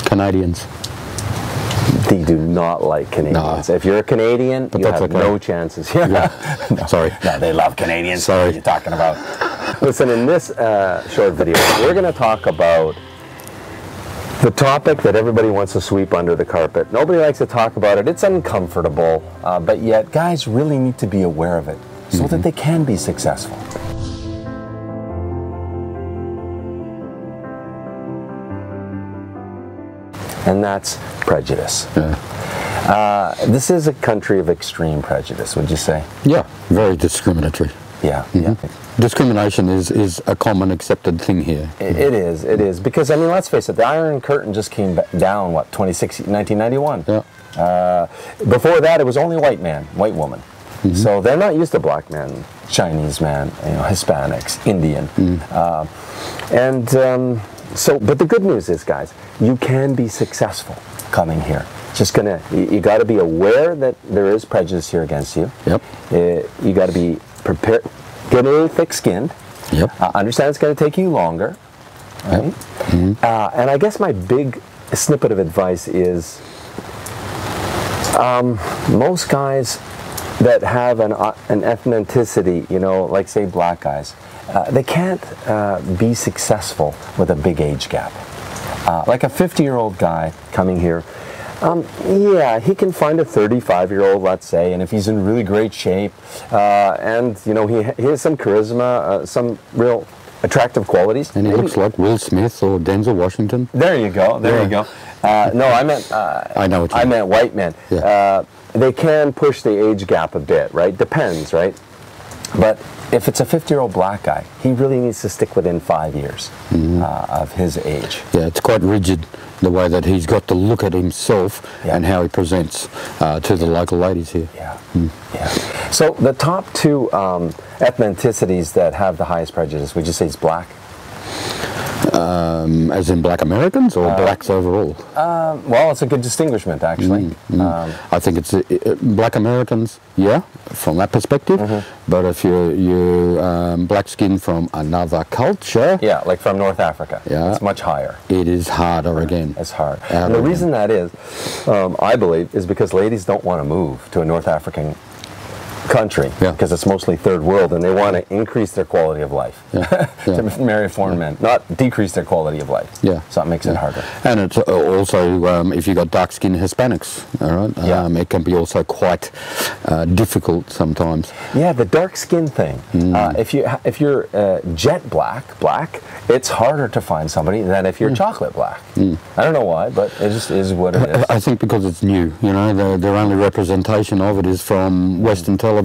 Canadians. They do not like Canadians. No. If you're a Canadian, you have no chances here. Yeah. No. Sorry. No, they love Canadians. Sorry. What are you talking about? Listen, in this short video, we're going to talk about the topic that everybody wants to sweep under the carpet. Nobody likes to talk about it. It's uncomfortable, but yet guys really need to be aware of it so that they can be successful. And that's prejudice. Yeah. This is a country of extreme prejudice, would you say? Yeah, very discriminatory. Yeah. Yeah. Discrimination is a common accepted thing here. It is. Because, I mean, let's face it, the Iron Curtain just came down, what, 1991? Yeah. Before that, it was only white man, white woman. So they're not used to black men, Chinese man, Hispanics, Indian. But the good news is, guys, you can be successful coming here. You got to be aware that there is prejudice here against you. Yep. You got to be prepared, get a little thick-skinned. Yep. Understand it's going to take you longer. Right? Yep. And I guess my big snippet of advice is most guys that have an ethnicity, like say black guys, they can't be successful with a big age gap. Like a 50-year-old guy coming here, yeah, he can find a 35-year-old, let's say, and if he's in really great shape, and he has some charisma, some real attractive qualities. And he looks like Will Smith or Denzel Washington. There you go. There you go. No, I meant. I know what you mean. I meant white men. Yeah. They can push the age gap a bit, right? Depends, right? But if it's a 50-year-old black guy, he really needs to stick within 5 years of his age. Yeah, it's quite rigid, the way that he's got to look at himself and how he presents to the local ladies here. Yeah. Yeah. So the top two ethnicities that have the highest prejudice, would you say is black? As in black Americans or blacks overall? Well, it's a good distinguishment, actually. I think it's black Americans, yeah, from that perspective. But if you're black skin from another culture, yeah, like from North Africa, it's much higher. It is harder again. It's hard. And the reason that is, I believe, is because ladies don't want to move to a North African country because it's mostly third world, and they want to increase their quality of life to marry a foreign man, not decrease their quality of life. So it makes it harder. And it's also if you got dark skinned Hispanics, all right, it can be also quite difficult sometimes. Yeah, the dark skin thing. If you're jet black, it's harder to find somebody than if you're chocolate black. I don't know why, but it just is what it is. I think because it's new. Their only representation of it is from Western television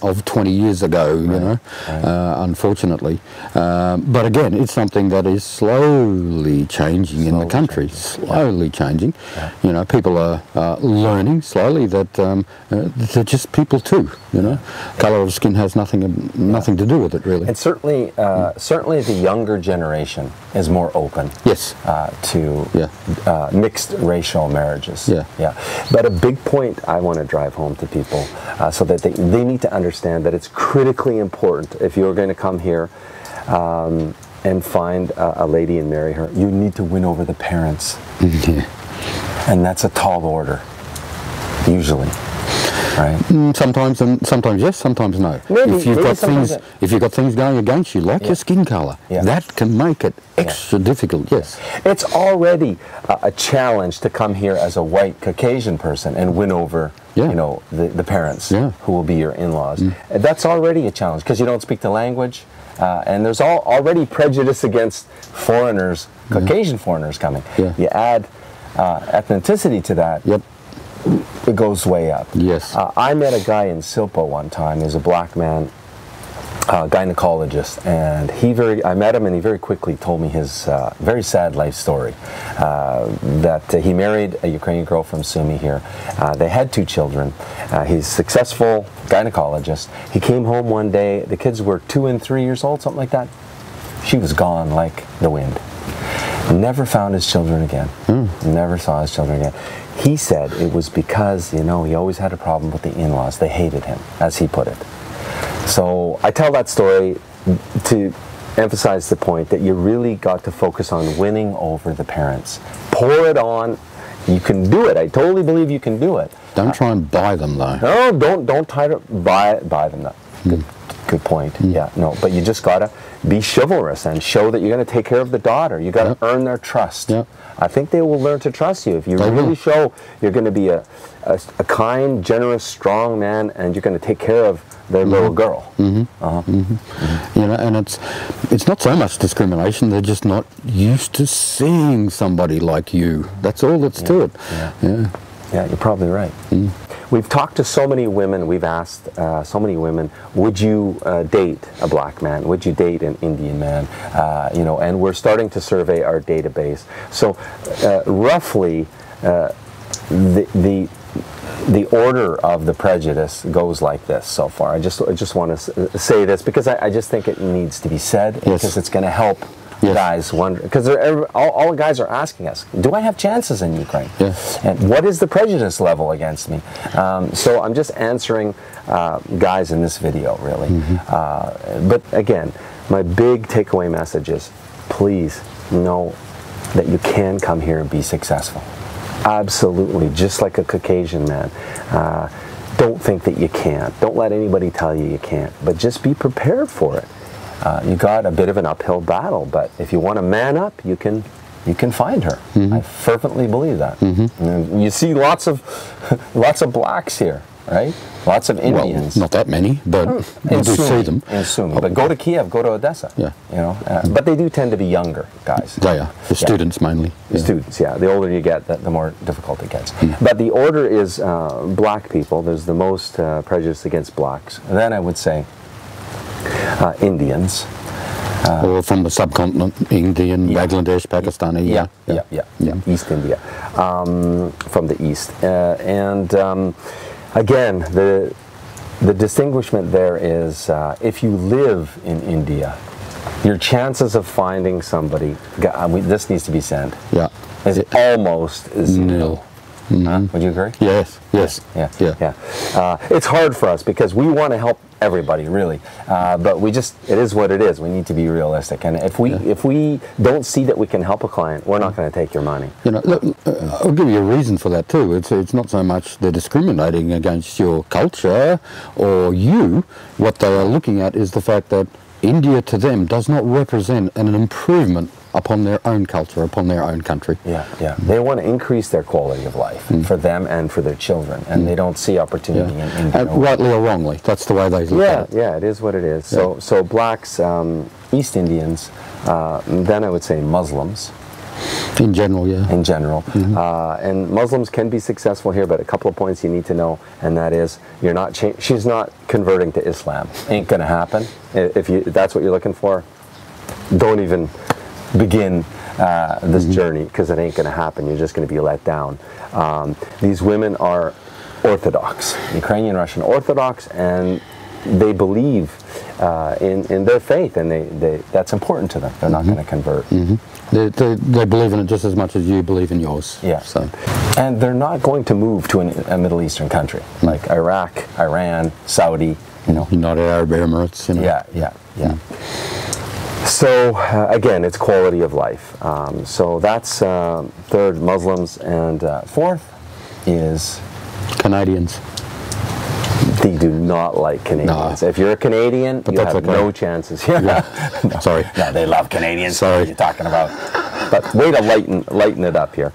of 20 years ago, unfortunately. But again, it's something that is slowly changing in the country, slowly changing. People are learning slowly that they're just people too, Color of skin has nothing to do with it, really. And certainly the younger generation is more open to mixed racial marriages. But a big point I want to drive home to people so that they need to understand that it's critically important if you're going to come here and find a lady and marry her, you need to win over the parents. And that's a tall order, usually. Right. Sometimes yes, sometimes no. If you've got things going against you, like your skin color, that can make it extra difficult. Yes. It's already a challenge to come here as a white Caucasian person and win over the parents who will be your in-laws. That's already a challenge because you don't speak the language, and there's already prejudice against foreigners, Caucasian foreigners coming. You add ethnicity to that. It goes way up. Yes. I met a guy in Silpo one time. He was a black man, gynecologist, and I met him, and he very quickly told me his very sad life story. That he married a Ukrainian girl from Sumy here. They had 2 children. He's a successful gynecologist. He came home one day. The kids were 2 and 3 years old, something like that. She was gone like the wind. Never found his children again. Never saw his children again. He said it was because, he always had a problem with the in-laws. They hated him, as he put it. So I tell that story to emphasize the point that you really got to focus on winning over the parents. Pour it on. You can do it. I totally believe you can do it. Don't try and buy them, though. No, don't try to buy them. Though. Good point. Yeah, no, but you just gotta be chivalrous and show that you're gonna take care of the daughter. You gotta earn their trust. I think they will learn to trust you if you really show you're gonna be a kind, generous, strong man, and you're gonna take care of their little girl. You know, and it's not so much discrimination. They're just not used to seeing somebody like you. That's all that's to it. Yeah, you're probably right. We've talked to so many women, we've asked so many women, would you date a black man? Would you date an Indian man? You know, and we're starting to survey our database. So roughly, the order of the prejudice goes like this so far. I just want to say this because I just think it needs to be said, because it's going to help guys wonder, because all guys are asking us, do I have chances in Ukraine? And what is the prejudice level against me? So I'm just answering guys in this video, really. But again, my big takeaway message is, please know that you can come here and be successful. Absolutely, just like a Caucasian man. Don't think that you can't. Don't let anybody tell you you can't, but just be prepared for it. You got a bit of an uphill battle, but if you want to man up, you can find her. I fervently believe that. And you see lots of blacks here, right? Lots of Indians. Well, not that many, but you do see them. In Sumy. But go to Kiev, go to Odessa. You know, but they do tend to be younger guys. They are. The students mainly. The students, The older you get, the more difficult it gets. But the order is black people. There's the most prejudice against blacks. And then I would say Indians. Or from the subcontinent, Indian, Bangladesh, Pakistani. East India. From the east. Again, the distinguishment there is if you live in India, your chances of finding somebody, this needs to be said, is almost nil. Would you agree? Yes. It's hard for us because we want to help everybody, really, but it is what it is. We need to be realistic, and if we don't see that we can help a client, we're not going to take your money. You know, look, I'll give you a reason for that too. It's not so much they're discriminating against your culture or you. What they are looking at is the fact that India to them does not represent an improvement upon their own culture, upon their own country. They want to increase their quality of life for them and for their children, and they don't see opportunity in India. Rightly or wrongly, that's the way they look at it. It is what it is. So blacks, East Indians, then I would say Muslims. In general, In general. And Muslims can be successful here, but a couple of points you need to know, and that is, she's not converting to Islam. Ain't going to happen. If that's what you're looking for, don't even begin this journey, because it ain't going to happen. You're just going to be let down. These women are Orthodox, Ukrainian Russian Orthodox, and they believe in their faith, and that's important to them. They're not going to convert. They believe in it just as much as you believe in yours. So. And they're not going to move to a Middle Eastern country like Iraq, Iran, Saudi. United Arab Emirates. So again, it's quality of life. So that's third, Muslims, and fourth is Canadians. They do not like Canadians. If you're a Canadian, you have no chances. Sorry. No, they love Canadians. Sorry. What are you talking about? But way to lighten it up here.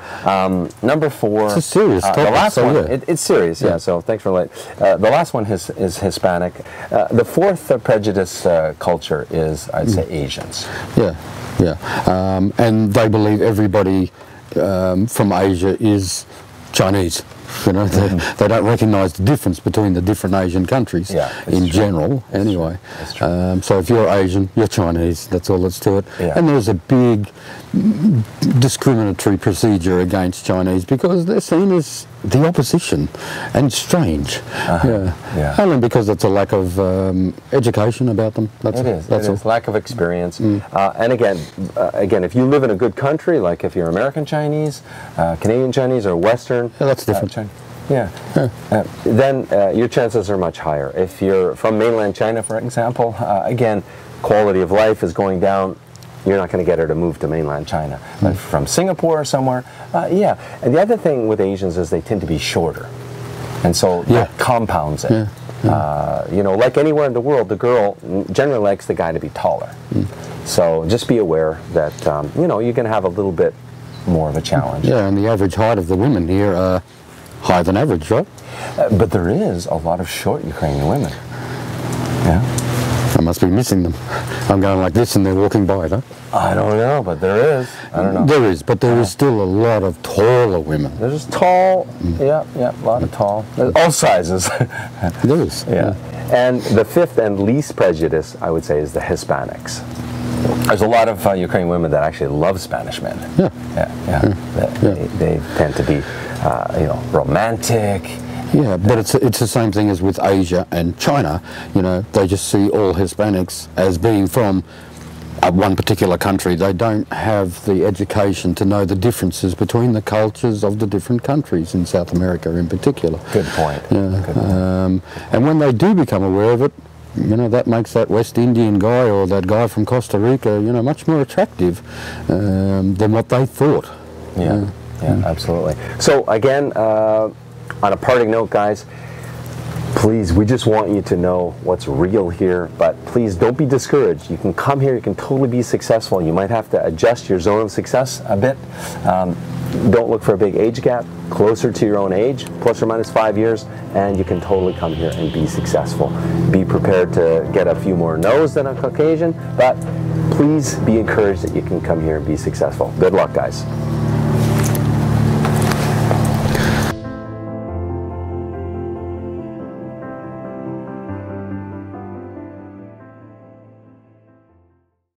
Number four. It's a serious topic. The last one. It's serious. So thanks for letting. The last one is Hispanic. The fourth prejudice culture is, I'd say, Asians. And they believe everybody from Asia is Chinese. They don't recognise the difference between the different Asian countries in general, anyway. So if you're Asian, you're Chinese, that's all that's to it. And there's a big discriminatory procedure against Chinese because they're seen as the opposition and strange. Only because it's a lack of education about them. It is. Lack of experience. And again, if you live in a good country, like if you're American Chinese, Canadian Chinese, or Western, that's different. Then your chances are much higher. If you're from mainland China, for example, again, quality of life is going down, you're not going to get her to move to mainland China. But from Singapore or somewhere, yeah. And the other thing with Asians is they tend to be shorter. And so that compounds it. You know, like anywhere in the world, the girl generally likes the guy to be taller. So just be aware that, you know, you're going to have a little bit more of a challenge. Yeah, and the average height of the women here are higher than average, right? But there is a lot of short Ukrainian women. Yeah. I must be missing them. I'm going like this and they're walking by, though. I don't know, but there is. I don't know. There is, but there is still a lot of taller women. There's tall, yeah, a lot of tall. There's all sizes. There is. Yeah. And the fifth and least prejudice, I would say, is the Hispanics. There's a lot of Ukrainian women that actually love Spanish men. They tend to be, you know, romantic. Yeah, but it's the same thing as with Asia and China. You know, they just see all Hispanics as being from one particular country. They don't have the education to know the differences between the cultures of the different countries in South America in particular. Good point. Yeah. Good point. And when they do become aware of it, you know, that makes that West Indian guy or that guy from Costa Rica, you know, much more attractive than what they thought. Yeah, absolutely. So again, on a parting note, guys, please, we just want you to know what's real here, but please don't be discouraged. You can come here, you can totally be successful. You might have to adjust your zone of success a bit. Don't look for a big age gap, closer to your own age, plus or minus 5 years, and you can totally come here and be successful. Be prepared to get a few more no's than a Caucasian, but please be encouraged that you can come here and be successful. Good luck, guys.